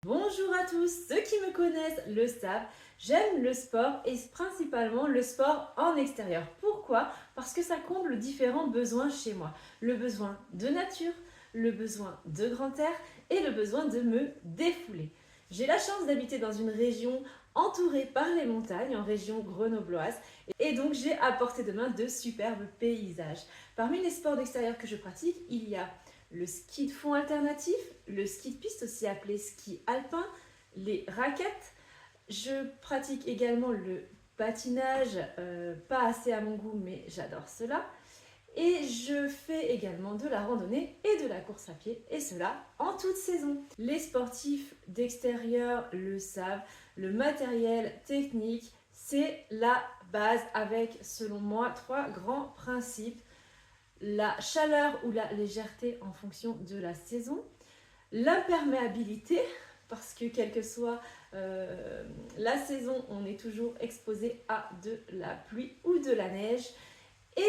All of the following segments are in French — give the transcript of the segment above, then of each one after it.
Bonjour à tous, ceux qui me connaissent le savent, j'aime le sport et principalement le sport en extérieur. Pourquoi? Parce que ça comble différents besoins chez moi. Le besoin de nature, le besoin de grand air et le besoin de me défouler. J'ai la chance d'habiter dans une région entourée par les montagnes, en région grenobloise, et donc j'ai à portée de main de superbes paysages. Parmi les sports d'extérieur que je pratique, il y a le ski de fond alternatif, le ski de piste aussi appelé ski alpin, les raquettes. Je pratique également le patinage, pas assez à mon goût mais j'adore cela. Et je fais également de la randonnée et de la course à pied, et cela en toute saison. Les sportifs d'extérieur le savent, le matériel technique, c'est la base avec, selon moi, trois grands principes: la chaleur ou la légèreté en fonction de la saison, l'imperméabilité, parce que quelle que soit la saison, on est toujours exposé à de la pluie ou de la neige, et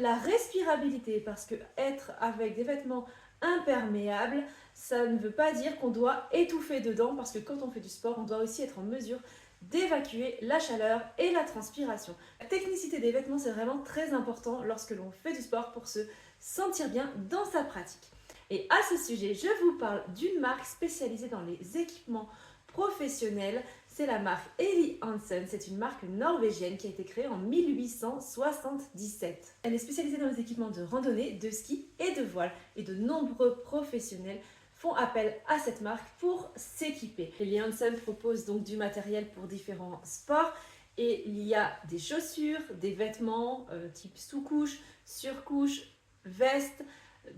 la respirabilité, parce que être avec des vêtements imperméables, ça ne veut pas dire qu'on doit étouffer dedans, parce que quand on fait du sport, on doit aussi être en mesure d'évacuer la chaleur et la transpiration. La technicité des vêtements, c'est vraiment très important lorsque l'on fait du sport pour se sentir bien dans sa pratique. Et à ce sujet, je vous parle d'une marque spécialisée dans les équipements professionnels. C'est la marque Helly Hansen. C'est une marque norvégienne qui a été créée en 1877. Elle est spécialisée dans les équipements de randonnée, de ski et de voile. Et de nombreux professionnels font appel à cette marque pour s'équiper. Helly Hansen propose donc du matériel pour différents sports. Et il y a des chaussures, des vêtements type sous-couche, surcouche, veste,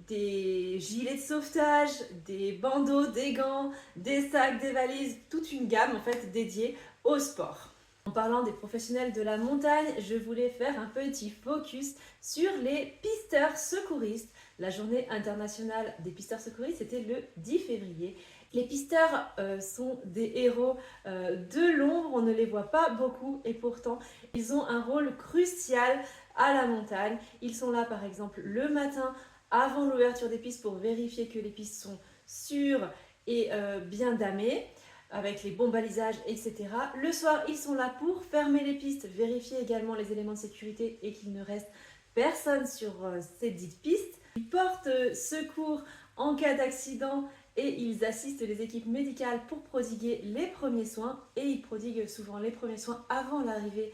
des gilets de sauvetage, des bandeaux, des gants, des sacs, des valises, toute une gamme en fait dédiée au sport. En parlant des professionnels de la montagne, je voulais faire un petit focus sur les pisteurs secouristes. La journée internationale des pisteurs secouristes, c'était le 10 février. Les pisteurs sont des héros de l'ombre, on ne les voit pas beaucoup et pourtant ils ont un rôle crucial à la montagne. Ils sont là par exemple le matin avant l'ouverture des pistes pour vérifier que les pistes sont sûres et bien damées, avec les bons balisages, etc. Le soir, ils sont là pour fermer les pistes, vérifier également les éléments de sécurité et qu'il ne reste personne sur ces dites pistes. Ils portent secours en cas d'accident et ils assistent les équipes médicales pour prodiguer les premiers soins, et ils prodiguent souvent les premiers soins avant l'arrivée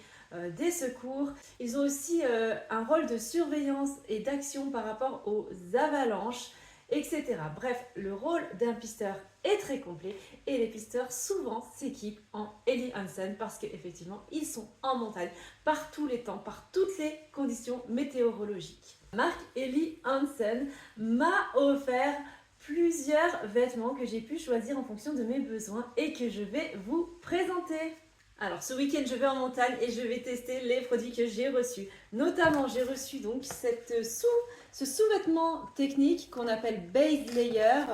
des secours. Ils ont aussi un rôle de surveillance et d'action par rapport aux avalanches, etc. Bref, le rôle d'un pisteur est très complet et les pisteurs souvent s'équipent en Helly Hansen parce qu'effectivement ils sont en montagne par tous les temps, par toutes les conditions météorologiques. La marque Helly Hansen m'a offert plusieurs vêtements que j'ai pu choisir en fonction de mes besoins et que je vais vous présenter. Alors ce week-end je vais en montagne et je vais tester les produits que j'ai reçus. Notamment j'ai reçu donc ce sous-vêtement technique qu'on appelle base layer,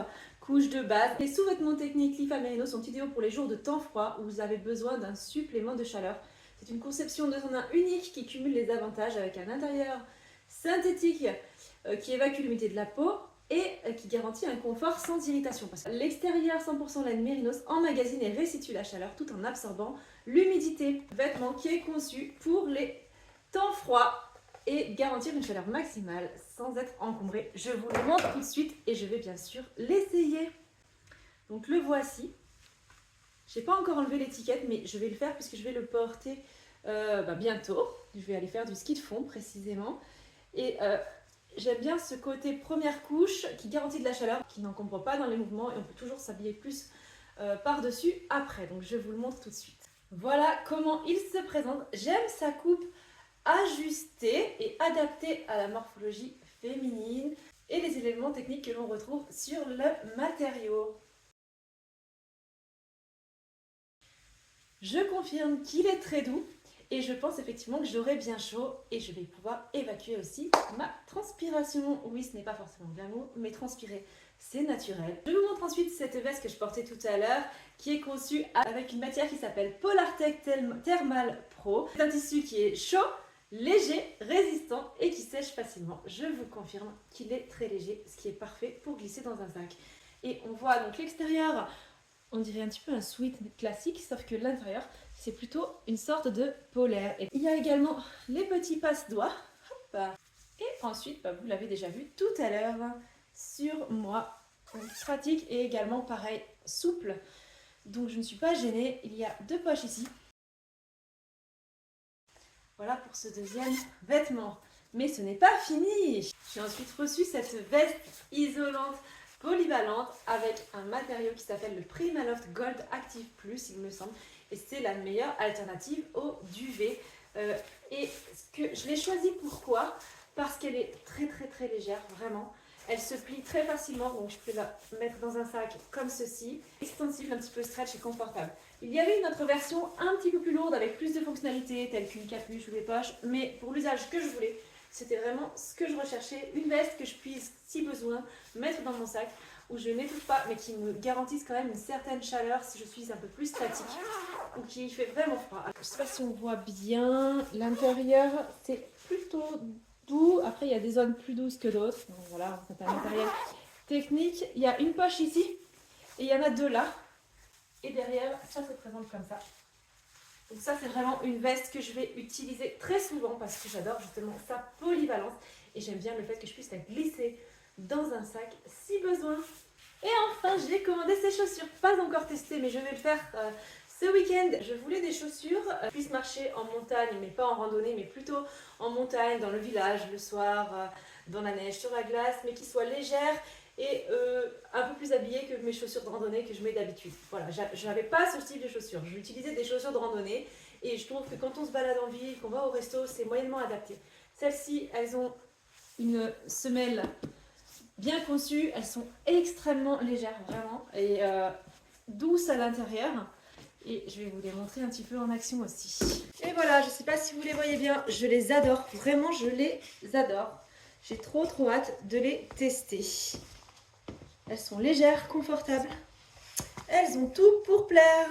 couche de base. Les sous-vêtements techniques Lifa Merino sont idéaux pour les jours de temps froid où vous avez besoin d'un supplément de chaleur. C'est une conception de son unique qui cumule les avantages avec un intérieur synthétique qui évacue l'humidité de la peau et qui garantit un confort sans irritation. Parce que l'extérieur 100% laine mérinos emmagasine et restitue la chaleur tout en absorbant l'humidité. Vêtement qui est conçu pour les temps froids et garantir une chaleur maximale sans être encombré. Je vous le montre tout de suite et je vais bien sûr l'essayer. Donc le voici. Je n'ai pas encore enlevé l'étiquette mais je vais le faire puisque je vais le porter bientôt. Je vais aller faire du ski de fond précisément. Et j'aime bien ce côté première couche qui garantit de la chaleur, qui n'encombre pas dans les mouvements et on peut toujours s'habiller plus par-dessus après. Donc je vous le montre tout de suite. Voilà comment il se présente. J'aime sa coupe ajustée et adaptée à la morphologie féminine et les éléments techniques que l'on retrouve sur le matériau. Je confirme qu'il est très doux. Et je pense effectivement que j'aurai bien chaud et je vais pouvoir évacuer aussi ma transpiration. Oui, ce n'est pas forcément glamour, mais transpirer, c'est naturel. Je vous montre ensuite cette veste que je portais tout à l'heure, qui est conçue avec une matière qui s'appelle Polartec Thermal Pro. C'est un tissu qui est chaud, léger, résistant et qui sèche facilement. Je vous confirme qu'il est très léger, ce qui est parfait pour glisser dans un sac. Et on voit donc l'extérieur. on dirait un petit peu un sweat classique, sauf que l'intérieur, c'est plutôt une sorte de polaire. Et il y a également les petits passe-doigts. Et ensuite, vous l'avez déjà vu tout à l'heure sur moi. Donc, pratique et également pareil, souple. Donc je ne suis pas gênée. Il y a 2 poches ici. Voilà pour ce deuxième vêtement. Mais ce n'est pas fini. J'ai ensuite reçu cette veste isolante polyvalente avec un matériau qui s'appelle le Primaloft Gold Active Plus, il me semble. Et c'est la meilleure alternative au duvet. Et je l'ai choisie pourquoi? Parce qu'elle est très légère, vraiment. Elle se plie très facilement, donc je peux la mettre dans un sac comme ceci. Extensible, un petit peu stretch et confortable. Il y avait une autre version un petit peu plus lourde avec plus de fonctionnalités, telles qu'une capuche ou des poches. Mais pour l'usage que je voulais, c'était vraiment ce que je recherchais. Une veste que je puisse, si besoin, mettre dans mon sac, où je n'étouffe pas, mais qui me garantisse quand même une certaine chaleur si je suis un peu plus statique, ou qui fait vraiment froid. Alors, je ne sais pas si on voit bien, l'intérieur c'est plutôt doux, après il y a des zones plus douces que d'autres, donc voilà, c'est un matériel technique. Il y a une poche ici, et il y en a 2 là, et derrière, ça se présente comme ça. Donc ça c'est vraiment une veste que je vais utiliser très souvent, parce que j'adore justement sa polyvalence, et j'aime bien le fait que je puisse la glisser dans un sac si besoin. Et enfin, j'ai commandé ces chaussures, pas encore testées, mais je vais le faire ce week-end. Je voulais des chaussures qui puissent marcher en montagne, mais pas en randonnée, mais plutôt en montagne, dans le village, le soir, dans la neige, sur la glace, mais qui soient légères et un peu plus habillées que mes chaussures de randonnée que je mets d'habitude. Voilà, je n'avais pas ce style de chaussures. J'utilisais des chaussures de randonnée et je trouve que quand on se balade en ville, qu'on va au resto, c'est moyennement adapté. Celles-ci, elles ont une semelle bien conçues, elles sont extrêmement légères, vraiment, et douces à l'intérieur. Et je vais vous les montrer un petit peu en action aussi. Et voilà, je ne sais pas si vous les voyez bien, je les adore, vraiment je les adore. J'ai trop hâte de les tester. Elles sont légères, confortables, elles ont tout pour plaire.